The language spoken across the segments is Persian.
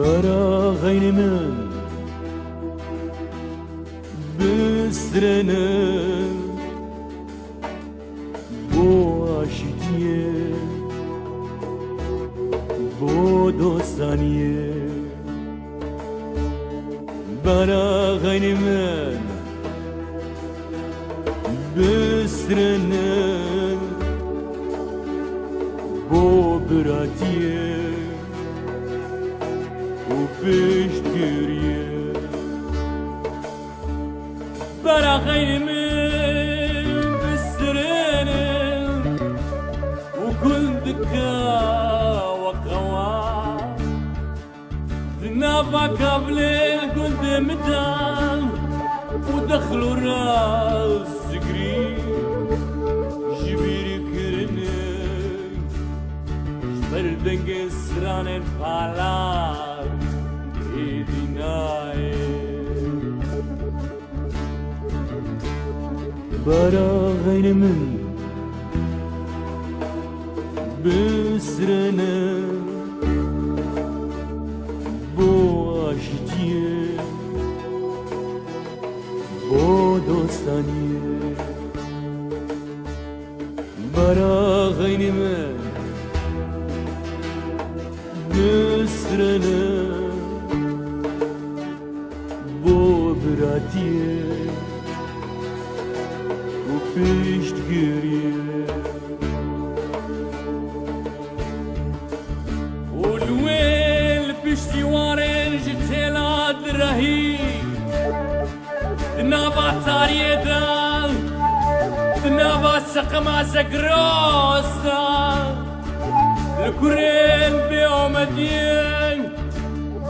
برا غیر من بسرنه بو آشتیه بو دوستانیه برا غیر من بسرنه بو براتیه و پشت گریه برا غیر من بسرنه و كندكا وقوا نافا قبل كنت مدام ودخلوا راس سكري جبيري كرني جبردن قسران الفالار ايدي ناي برا غير من بسرنه بو آشتیه بو دوستانیه برا غیر من بسرنه بو براتیه و پشت گریه پشتیوارن جتلا درهی دنابا تاریه دل دنابا سقما زگراستا لکرین بی آمدین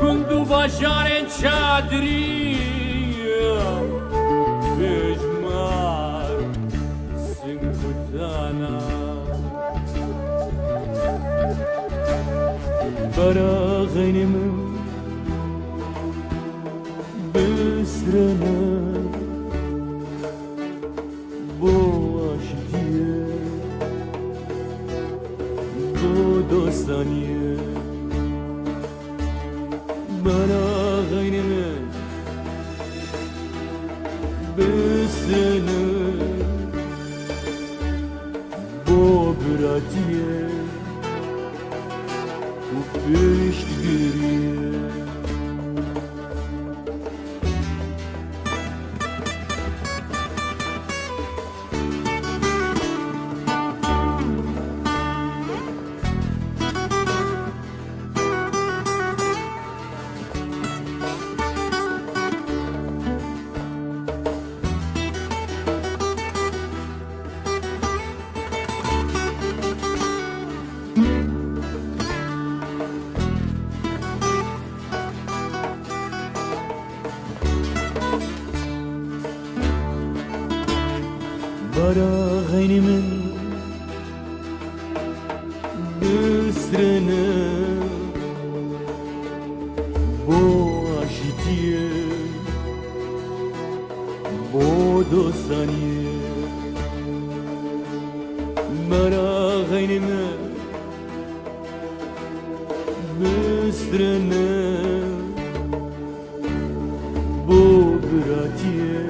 کندو باجارن چادری بجمار سنگتانا برا غیر من بسرنه بو آشتیه بو دوستانیه برا غیر من بسرنه بو براتیه و پشت گریه برا غیر من بسرنه بو آشتیه بو دوستانیه برا غیر من بسرنه بو براتیه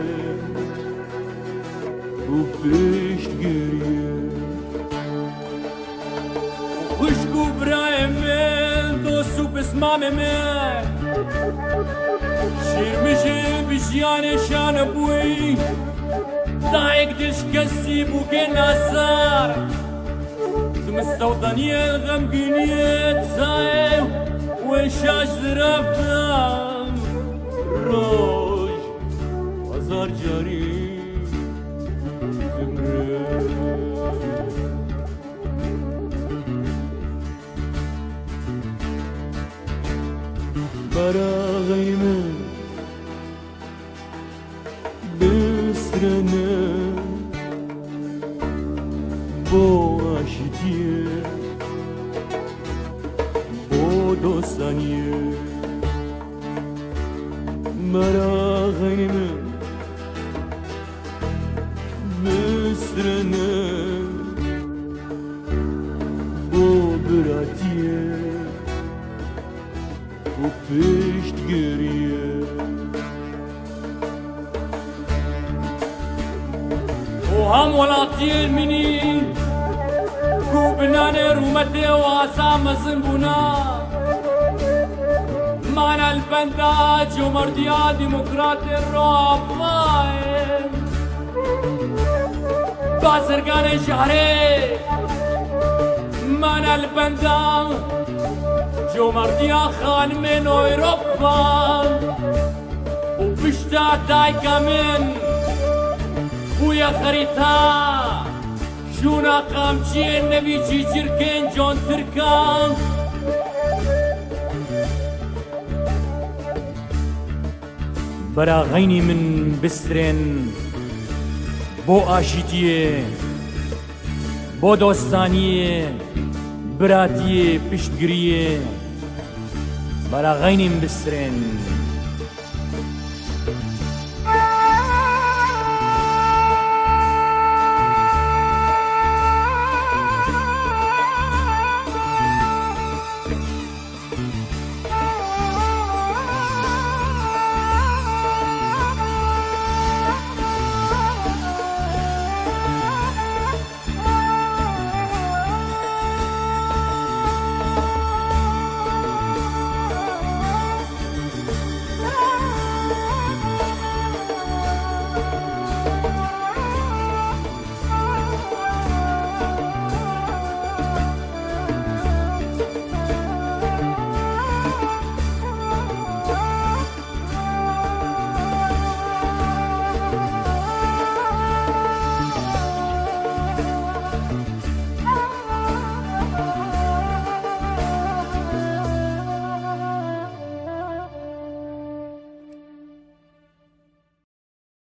و پشت گریه خوشگو برای من دوست و بسمام من شیر میشه بیشیانشان بوی دایک دش کسی بوگه نصر دمستودانی الغمگینیت زایم و شاش زرفتم روش بازار جاری برا غیر من بسرنه بو آشتیه بو دوستانیه برا غیر من بسرنه بو براتیه و هم وڵاتیە منی کو بنانێ ڕوومەتێ و ئاسا مەزن بوونا مانە البەندا جۆمەردیا دیموکراتێ ڕۆپایێ بازرگانê şehrê mane li benda cömertiya xanimên Ewropa û pişta dayika min bûye xerîta jûna qamçiyên nevî çîçirkên Can Tirkan beraxeynî min bistrên بۆ ئاشتیە بۆ دۆستانیە براتیە پشتگیریە بەراغەینیم بسرێن